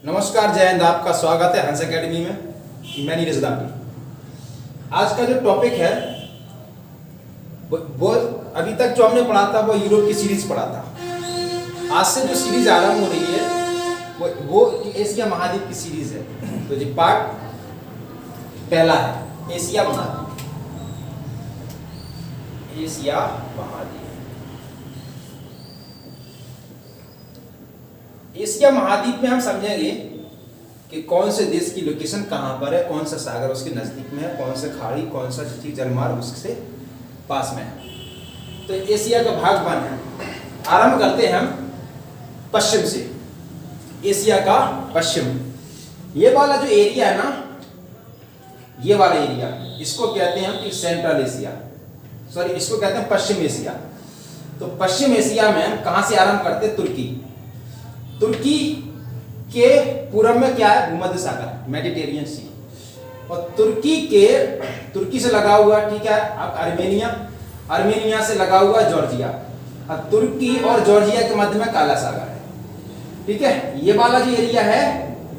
नमस्कार, जय हिंद। आपका स्वागत है हंस एकेडमी में। मैं नीरज दांडी। आज का जो टॉपिक है वो अभी तक जो हमने पढ़ा था वो यूरोप की सीरीज पढ़ा था। आज से जो सीरीज आरंभ हो रही है वो एशिया महाद्वीप की सीरीज है। तो ये पार्ट पहला है एशिया महाद्वीप। एशिया महाद्वीप एशिया महाद्वीप में हम समझेंगे कि कौन से देश की लोकेशन कहाँ पर है, कौन सा सागर उसके नजदीक में है, कौन सा खाड़ी, कौन सा जलमार्ग उससे पास में है। तो एशिया का भाग वन है। आरंभ करते हैं हम पश्चिम से। एशिया का पश्चिम, ये वाला जो एरिया है ना, ये वाला एरिया, इसको कहते हैं कि सेंट्रल एशिया, सॉरी इसको कहते हैं पश्चिम एशिया। तो पश्चिम एशिया में हम कहाँ से आरंभ करते हैं? तुर्की के पूर्व में क्या है? भूमध्य सागर, मेडिटेरियन सी। और तुर्की से लगा हुआ, ठीक है, अब आर्मेनिया से लगा हुआ जॉर्जिया। अब तुर्की और जॉर्जिया के मध्य में काला सागर है, ठीक है। ये वाला जो एरिया है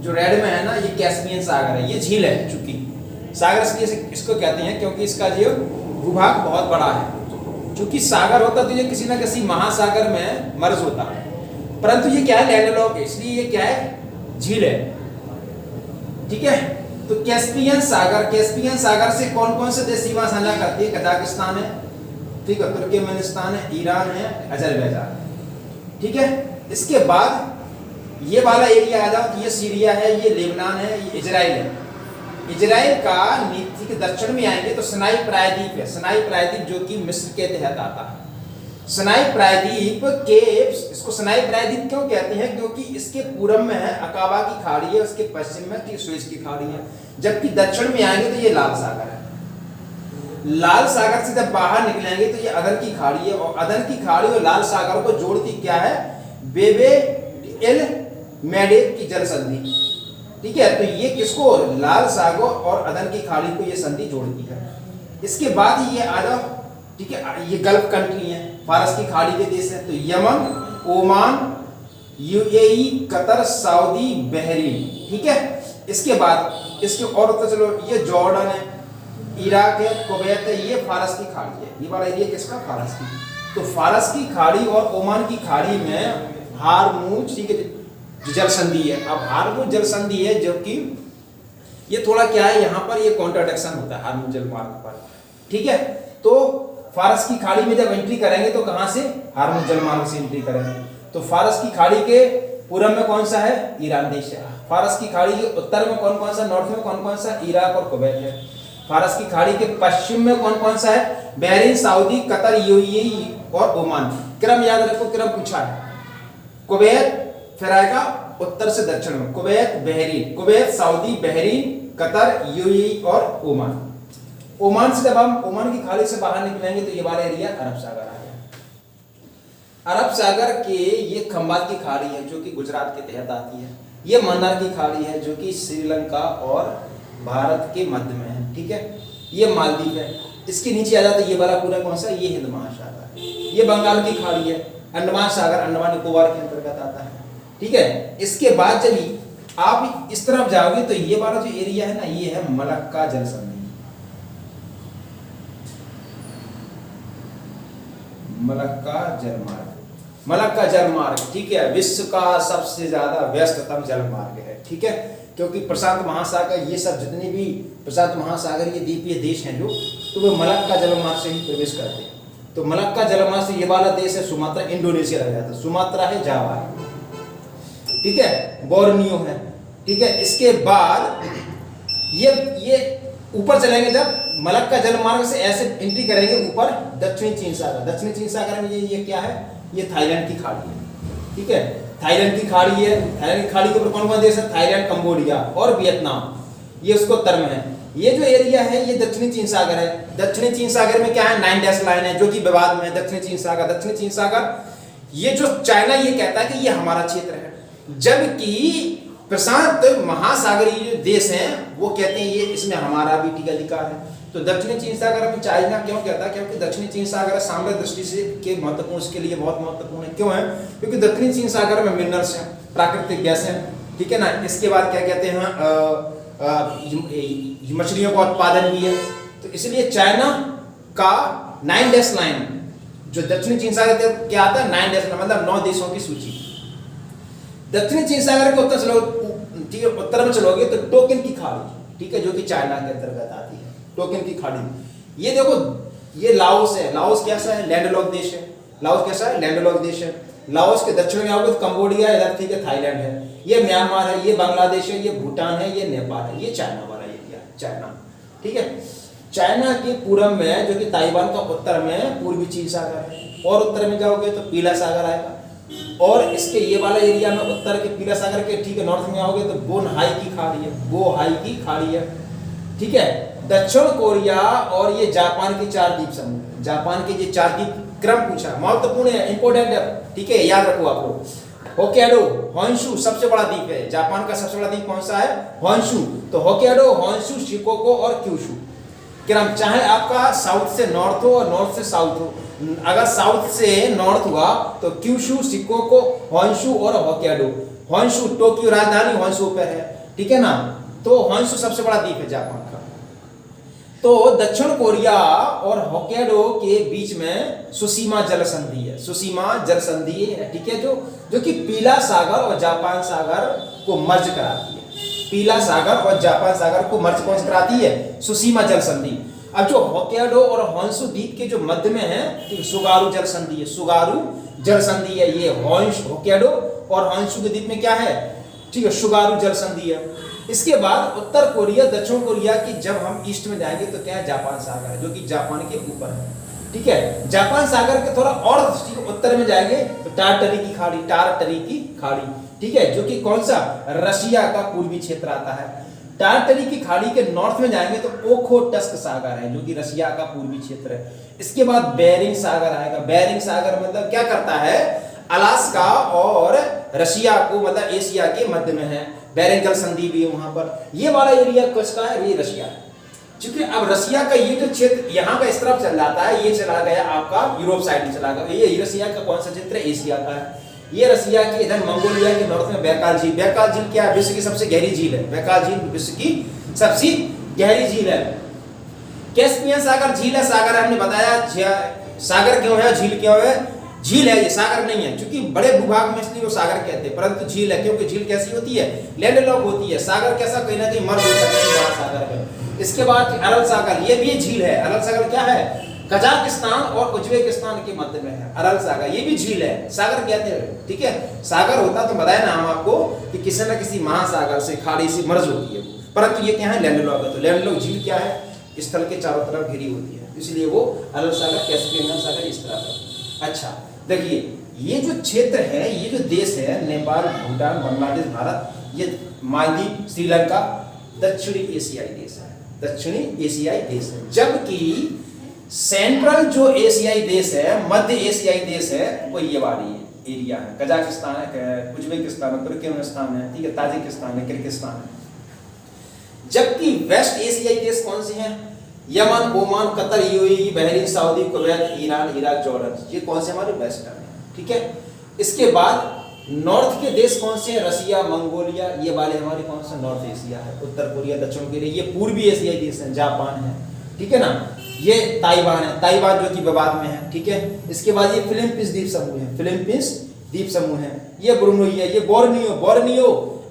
जो रेड में है ना, ये कैस्पियन सागर है, ये झील है। चूंकि सागर इसको कहते हैं क्योंकि इसका जो भूभाग बहुत बड़ा है। चूंकि सागर होता तो ये किसी न किसी महासागर में मर्ज होता है, परंतु ये क्या है? लैंडलॉक है, इसलिए ये क्या है? झील है, ठीक है। तो कैस्पियन सागर से कौन कौन से देश सीमा साझा करती है? कजाकिस्तान है, ठीक है, तुर्कमेनिस्तान है, ईरान है, अजरबैजान है, ठीक है। इसके बाद ये वाला एरिया आ जाओ तो ये सीरिया है, ये लेबनान है, ये इजराइल है। इजराइल का नीति के दक्षिण में आएंगे तो सिनाई प्रायद्वीप है। सिनाई प्रायद्वीप जो कि मिस्र के तहत आता है। सिनाई प्रायद्वीप के, इसको सिनाई प्रायद्वीप क्यों कहते हैं? क्योंकि इसके पूर्व में है अकाबा की खाड़ी है, उसके पश्चिम में सुएज की खाड़ी है, जबकि दक्षिण में आएंगे तो ये लाल सागर है। लाल सागर से जब बाहर निकलेंगे तो ये अदन की खाड़ी है, और अदन की खाड़ी और लाल सागर को जोड़ती क्या है? बेबे एल मेडेब की जल संधि, ठीक है। तो ये किसको? लाल सागर और अदन की खाड़ी को ये संधि जोड़ती है। इसके बाद ये आ जाओ, ठीक है, ये गल्फ कंट्री है, फारस की खाड़ी के देश है। तो Yemen, Oman, UAE, Qatar, Saudi, Bahrain, ठीक है। इसके बाद इसके और तो चलो, ये जॉर्डन है, इराक है, कुवैत है, ये फारस की खाड़ी है। ये वाला एरिया किसका? फारस की। तो फारस की खाड़ी और ओमान की खाड़ी में हारमुज, ठीक है, जल संधि है। अब हारमुज जल संधि है जो कि ये थोड़ा क्या है, यहाँ पर ये कॉन्ट्राडिक्शन होता है हारमुज जल मार्ग पर, ठीक है। तो फारस की खाड़ी में जब एंट्री करेंगे तो कहां से? हारमुज जलमार्ग से एंट्री करेंगे। तो फारस की खाड़ी के पूर्व में कौन सा है? ईरान देश है। फारस की खाड़ी के उत्तर में कौन कौन सा? नॉर्थ में कौन कौन सा? इराक और कुवैत है। फारस की खाड़ी के पश्चिम में कौन कौन सा है? बहरीन, सऊदी, कतर, यूएई और ओमान। क्रम याद रखो, क्रम पूछा है। कुवैत फिर आएगा उत्तर से दक्षिण में, Kuwait, Saudi, Bahrain, Qatar, UAE और ओमान। ओमान से जब हम ओमान की खाड़ी से बाहर निकलेंगे तो ये वाला एरिया अरब सागर आ गया। अरब सागर के ये खंबात की खाड़ी है जो कि गुजरात के तहत आती है। ये मन्नार की खाड़ी है जो कि श्रीलंका और भारत के मध्य में है, ठीक है। ये मालदीव है। इसके नीचे आ जाता है ये वाला पूरा कौन सा? ये हिंद महासागर है। ये बंगाल की खाड़ी है। अंडमान सागर अंडमान निकोबार के अंतर्गत आता है, ठीक है। इसके बाद जब आप इस तरफ जाओगे तो ये वाला जो एरिया है ना, ये है मलक्का जल संधि। मलक्का जलमार्ग, ठीक है, विश्व का सबसे ज्यादा व्यस्ततम जलमार्ग है, ठीक है। क्योंकि प्रशांत महासागर, ये सब जितने भी प्रशांत महासागर ये द्वीपीय देश हैं जो, तो वे मलक्का जलमार्ग से ही प्रवेश करते हैं। तो मलक्का जलमार्ग से ये वाला देश है सुमात्रा, इंडोनेशिया लग जाता है। सुमात्रा है, जावा है, ठीक है, बोर्नियो है, ठीक है। इसके बाद ये ऊपर चलेंगे, जब मलक्का जलमार्ग से ऐसे एंट्री करेंगे ऊपर, दक्षिणी चीन सागर में ये क्या है? ये थाईलैंड की खाड़ी है, ठीक है। थाईलैंड की खाड़ी है। थाईलैंड की खाड़ी के ऊपर कौन कौन देश है? थाईलैंड, कंबोडिया और वियतनाम, ये उसको उत्तर में है। ये जो एरिया है ये दक्षिणी चीन सागर है। दक्षिणी चीन सागर में क्या है? 9 डैश लाइन है जो कि विवाद में है। दक्षिणी चीन सागर ये जो चाइना ये कहता है कि ये हमारा क्षेत्र है, जबकि प्रशांत महासागरीय देश हैं वो कहते हैं ये इसमें हमारा भी ठीक अधिकार है। तो दक्षिणी चीन सागर में चाइना क्यों कहता है? क्योंकि दक्षिणी चीन सागर सामरिक दृष्टि से के महत्वपूर्ण, इसके लिए बहुत महत्वपूर्ण है। क्यों है? क्योंकि दक्षिणी चीन सागर में मिनरल्स हैं, प्राकृतिक गैस हैं, ठीक है ना। इसके बाद क्या कहते हैं, मछलियों का उत्पादन भी है। तो इसलिए चाइना का 9 डैश लाइन, जो दक्षिणी चीन सागर क्या आता है 9 डैश लाइन, मतलब 9 देशों की सूची। दक्षिणी चीन सागर के उत्तर चलो, ठीक है, उत्तर में चलोगे तो टोकिन की खाड़ी, ठीक है, जो कि चाइना के अंतर्गत आती है, टोकिन की खाड़ी। ये देखो, ये लाओस है। लाओस कैसा है, लैंडलॉक देश है। लाओस कैसा है, लैंडलॉक देश है। लाओस के दक्षिण में आओगे तो कंबोडिया, इधर ठीक है थाईलैंड है, ये म्यांमार है, ये बांग्लादेश है, ये भूटान है, ये नेपाल है, ये चाइना वाला एरिया, चाइना, ठीक है। चाइना के पूरब में जो कि ताइवान का उत्तर में पूर्वी चीन सागर है, और उत्तर में जाओगे तो पीला सागर आएगा, और इसके ये वाला एरिया में उत्तर के पीला सागर के, ठीक है, नॉर्थ में आओगे तो बोनहाई की खाड़ी है, बोहाई की खाड़ी है, ठीक है। दक्षिण कोरिया और ये जापान के 4 द्वीप समूह, जापान के ये 4 द्वीप क्रम पूछा, महत्वपूर्ण है, इंपोर्टेंट है, ठीक है, याद रखो आपको। होक्काइडो, होन्शु सबसे बड़ा द्वीप है, जापान का सबसे बड़ा द्वीप कौन सा है, होन्शु। तो होक्काइडो, होन्शु, शिकोको और क्यूशु क्रम, चाहे आपका साउथ से नॉर्थ हो और नॉर्थ से साउथ हो, अगर साउथ से नॉर्थ हुआ तो क्यूशु, शिकोको, होन्शु और होक्काइडो। होन्शु टोक्यो राजधानी होन्शु पर है, ठीक है ना। तो होन्शु सबसे बड़ा द्वीप है जापान का। तो दक्षिण कोरिया और होक्काइडो के बीच में सुशीमा जल संधि है, सुशीमा जल संधि है, ठीक है, जो कि पीला सागर और जापान सागर को मर्ज कराती है। पीला सागर और जापान सागर को मर्ज कौन कराती है, सुशीमा जल संधि। अब जो होक्काइडो और होन्शु द्वीप के जो मध्य में है, सुगारू जल संधि है, सुगारू जल संधि है। ये होक्काइडो और होन्शु के द्वीप में क्या है, ठीक है, सुगारू जल संधि है। इसके बाद उत्तर कोरिया, दक्षिण कोरिया की जब हम ईस्ट में जाएंगे तो क्या है, जापान सागर है, जो कि जापान के ऊपर है, ठीक है। जापान सागर के थोड़ा और उत्तर में जाएंगे तो टारटरी की खाड़ी, टारटरी की खाड़ी, ठीक है, जो कि कौन सा, रशिया का पूर्वी क्षेत्र आता है। टारटरी की खाड़ी के नॉर्थ में जाएंगे तो ओखोटस्क सागर है, जो कि रशिया का पूर्वी क्षेत्र है। इसके बाद बेरिंग सागर आएगा। बेरिंग सागर मतलब क्या करता है, अलास्का और रशिया को, मतलब एशिया के मध्य में है। बेरिंग जल संधि भी है वहां पर। ये वाला एरिया किसका है, ये रशिया है। क्योंकि अब रशिया का ये जो क्षेत्र यहाँ का इस तरफ चल जाता है, ये चला गया आपका यूरोप साइड में चला गया। ये रशिया का कौन सा क्षेत्र है, एशिया का है। ये रशिया के इधर मंगोलिया के नॉर्थ में बैकाल झील, बैकाल झील क्या है, विश्व की सबसे गहरी झील है। बैकाल झील विश्व की सबसे गहरी झील है। कैस्पियन सागर झील है, सागर है, हमने बताया सागर क्यों है, झील क्यों है, झील है, ये सागर नहीं है। क्योंकि बड़े भूभाग में इसलिए वो सागर कहते हैं, परंतु झील है, क्योंकि झील कैसी होती है, लैंडलॉक होती है। सागर कैसा, कहीं ना कहीं मर्ज हो सकता है महासागर में। इसके बाद अरल सागर, ये भी झील है। अरल सागर क्या है, कजाकिस्तान और उज्बेकिस्तान के मध्य में है अरल सागर, ये भी झील है, सागर कहते हैं, ठीक है। सागर होता तो बताया ना हम आपको कि किसी न किसी महासागर से, खाड़ी से मर्ज होती है, परंतु ये क्या है, लैंडलॉक है। तो लैंडलॉक झील क्या है, स्थल के चारों तरफ घिरी होती है, इसलिए वो अरल सागर, कैस्पियन सागर इस तरह का। अच्छा देखिए, ये जो क्षेत्र है, ये जो देश है, नेपाल, भूटान, बांग्लादेश, भारत, ये मालदीव, श्रीलंका दक्षिणी एशियाई देश है, दक्षिणी एशियाई देश है। जबकि सेंट्रल जो एशियाई देश है, मध्य एशियाई देश है, वो ये वाली एरिया है। कजाकिस्तान है, उज्बेकिस्तान है, तुर्कमेनिस्तान है, ठीक है, ताजिकिस्तान है, किर्गिस्तान है। जबकि वेस्ट एशियाई देश कौन से हैं, Yemen, Oman, Qatar, UAE, Bahrain, Saudi, Kuwait, Iran, Iraq, Jordan, ये कौन से हमारे वेस्टर्न है, ठीक है। इसके बाद नॉर्थ के देश कौन से हैं, रशिया, मंगोलिया, ये वाले हमारे कौन सा, नॉर्थ एशिया है। उत्तर कोरिया, दक्षिण कोरिया, ये पूर्वी एशियाई देश हैं, जापान है, ठीक है ना। ये ताइवान है, ताइवान जो कि विवाद में है, ठीक है। इसके बाद ये फिलीपींस द्वीप समूह है, फिलीपींस द्वीप समूह है। ये ब्रुनई है, ये बोर्नियो, बोर्नियो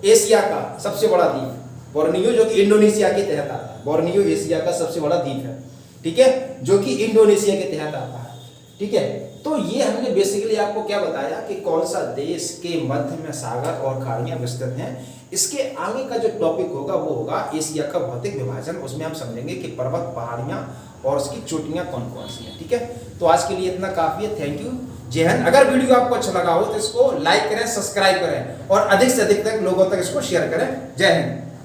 एशिया का सबसे बड़ा द्वीप, बोर्नियो जो कि इंडोनेशिया के तहत आता है। बोर्नियो एशिया का सबसे बड़ा द्वीप है, ठीक है, जो कि इंडोनेशिया के तहत आता है, ठीक है। तो ये हमने बेसिकली आपको क्या बताया कि कौन सा देश के मध्य में सागर और खाड़ियां विस्तृत हैं। इसके आगे का जो टॉपिक होगा वो होगा एशिया का भौतिक विभाजन। उसमें हम समझेंगे कि पर्वत, पहाड़ियां और उसकी चोटियां कौन कौन सी हैं, ठीक है। तो आज के लिए इतना काफी है, थैंक यू, जय हिंद। अगर वीडियो आपको अच्छा लगा हो तो इसको लाइक करें, सब्सक्राइब करें और अधिक से अधिक तक लोगों तक इसको शेयर करें। जय हिंद।